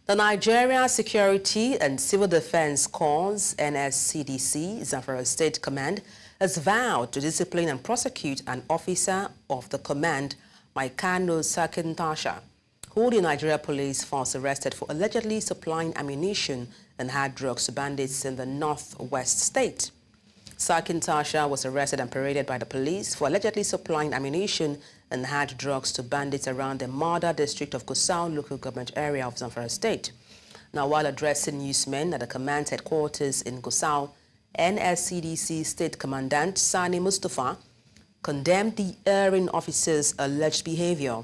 The Nigeria Security and Civil Defense Corps, NSCDC, Zamfara State Command, has vowed to discipline and prosecute an officer of the command, Maikano Sarkin-Tasha, who the Nigeria Police Force arrested for allegedly supplying ammunition and hard drugs to bandits in the northwest state. Sarkin-Tasha was arrested and paraded by the police for allegedly supplying ammunition and hard drugs to bandits around the Mada district of Gusau local government area of Zamfara State. Now, while addressing newsmen at the command's headquarters in Gusau, NSCDC State Commandant Sani Mustapha condemned the erring officer's alleged behaviour.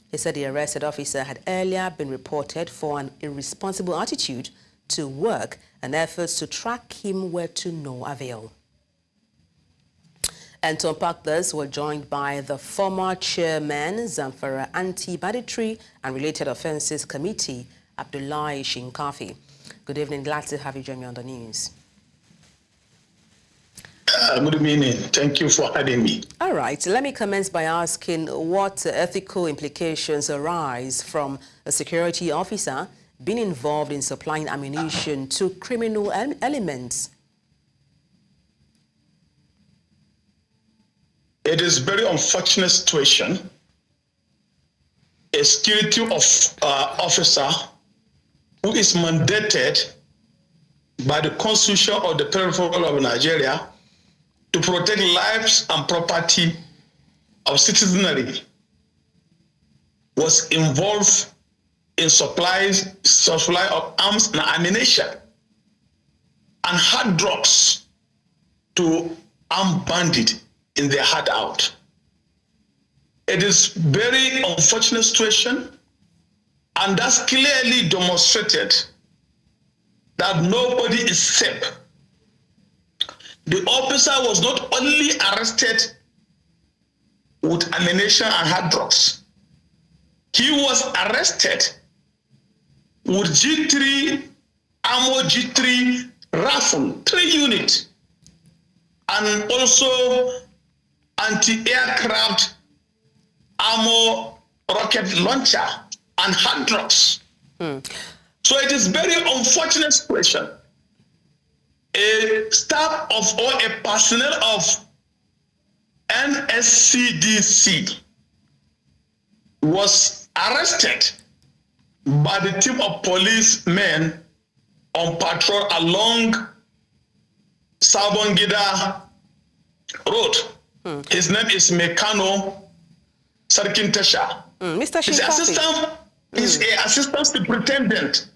He said the arrested officer had earlier been reported for an irresponsible attitude to work and efforts to track him were to no avail. And to unpack this, we're joined by the former chairman, Zamfara Anti-Banditry and Related Offences Committee, Abdullahi Shinkafi. Good evening, glad to have you join me on the news. Good evening. Thank you for having me. All right, let me commence by asking what ethical implications arise from a security officer being involved in supplying ammunition to criminal elements. It is a very unfortunate situation. A security officer who is mandated by the Constitution of the Republic of Nigeria to protect lives and property of citizenry was involved in supply of arms and ammunition and hard drugs to armed bandits in their hideout. It is very unfortunate situation, and that's clearly demonstrated that nobody is safe. The officer was not only arrested with ammunition and hard drugs, he was arrested with G3, ammo G3 rifle, 3 units, and also anti-aircraft ammo rocket launcher and hard drugs. So it is very unfortunate situation. A staff of or a personnel of NSCDC was arrested by the team of policemen on patrol along Sabongida Road. His name is Maikano Sarkin-Tasha. Mr. His assistant is an assistant superintendent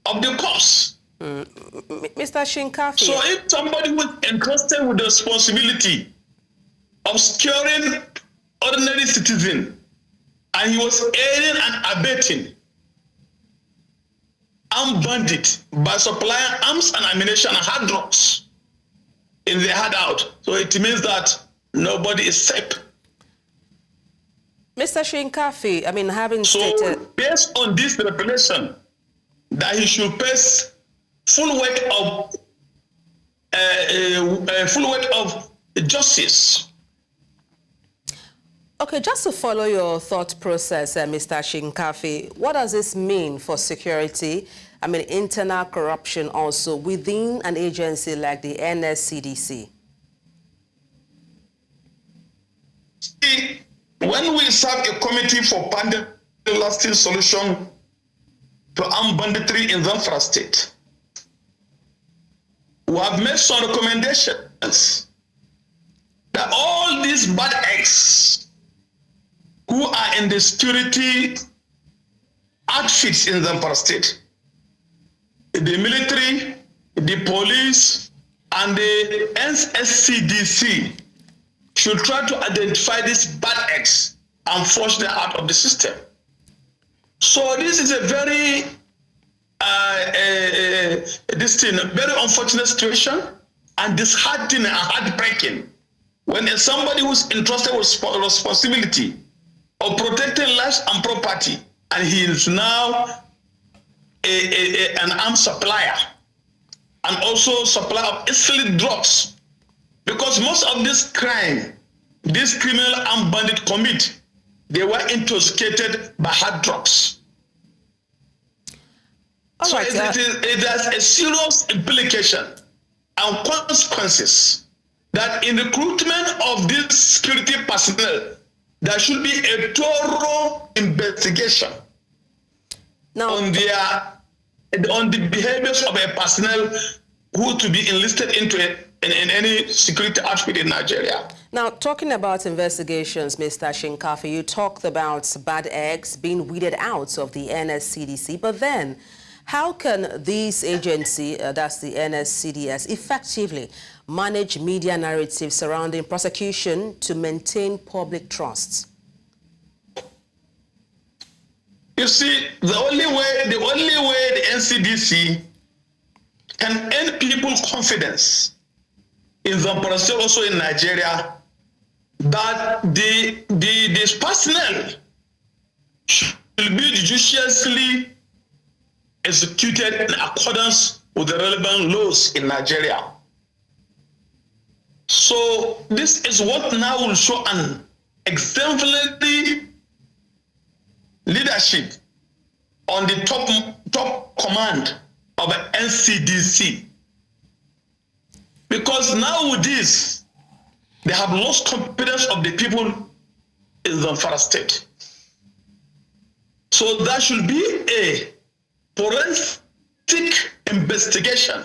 of the corps. Mr. Shinkafi. So if somebody was entrusted with the responsibility of securing ordinary citizen, and he was aiding and abetting armed bandits by supplying arms and ammunition and hard drugs in their hideout, so it means that nobody is safe. Mr. Shinkafi, I mean, having So stated... based on this revelation, that he should face full weight of justice. Okay, just to follow your thought process, Mr. Shinkafi, what does this mean for security? I mean, internal corruption also within an agency like the NSCDC? See, when we serve a committee for finding a lasting solution to armed banditry in Zamfara State, we have made some recommendations that all these bad eggs who are in the security outfits in Zamfara State, the military, the police, and the NSCDC should try to identify these bad eggs and flush them out of the system. So this is a very very unfortunate situation and disheartening and heartbreaking when somebody who's entrusted with responsibility of protecting lives and property, and he is now an armed supplier and also supplier of illicit drugs, because most of this crime, this criminal armed bandit commit, they were intoxicated by hard drugs. So it has a serious implication and consequences that in recruitment of this security personnel, there should be a thorough investigation on the behaviors of a personnel who to be enlisted into in any security outfit in Nigeria. Now, talking about investigations, Mr. Shinkafi, you talked about bad eggs being weeded out of the NSCDC, but then how can this agency, that's the NSCDS, effectively manage media narratives surrounding prosecution to maintain public trust? You see, the only way the NCDC can earn people's confidence in Zamfara State, also in Nigeria, that this personnel should be judiciously executed in accordance with the relevant laws in Nigeria. So this is what now will show an exemplary leadership on the top command of the NCDC. Because now with this, they have lost confidence of the people in Zamfara State. So there should be a forensic investigation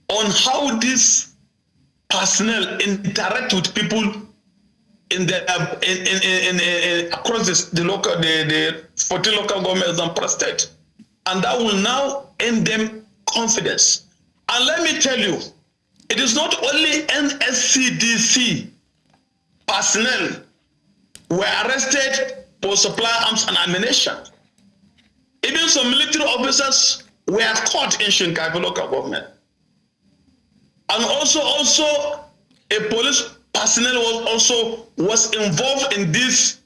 on how this personnel interact with people in the across the 40 local governments of Zamfara State, and that will now earn them confidence. And let me tell you, it is not only NSCDC personnel were arrested for supplying arms and ammunition. Even some military officers were caught in Shinkafi local government. And also a police personnel was involved in these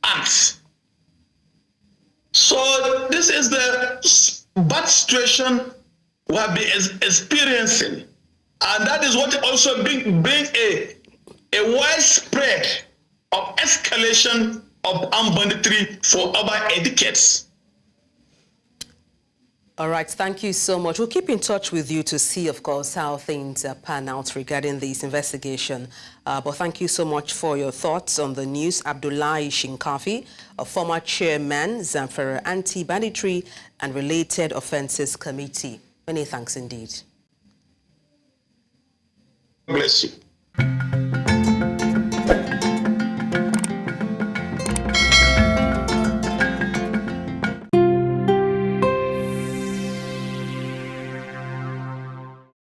acts. So this is the bad situation we have been experiencing, and that is what also bring a widespread of escalation of armed banditry for over decades. All right, thank you so much. We'll keep in touch with you to see, of course, how things pan out regarding this investigation. But thank you so much for your thoughts on the news. Abdullahi Shinkafi, a former chairman, Zamfara Anti-Banditry and Related Offences Committee. Many thanks indeed. Bless you.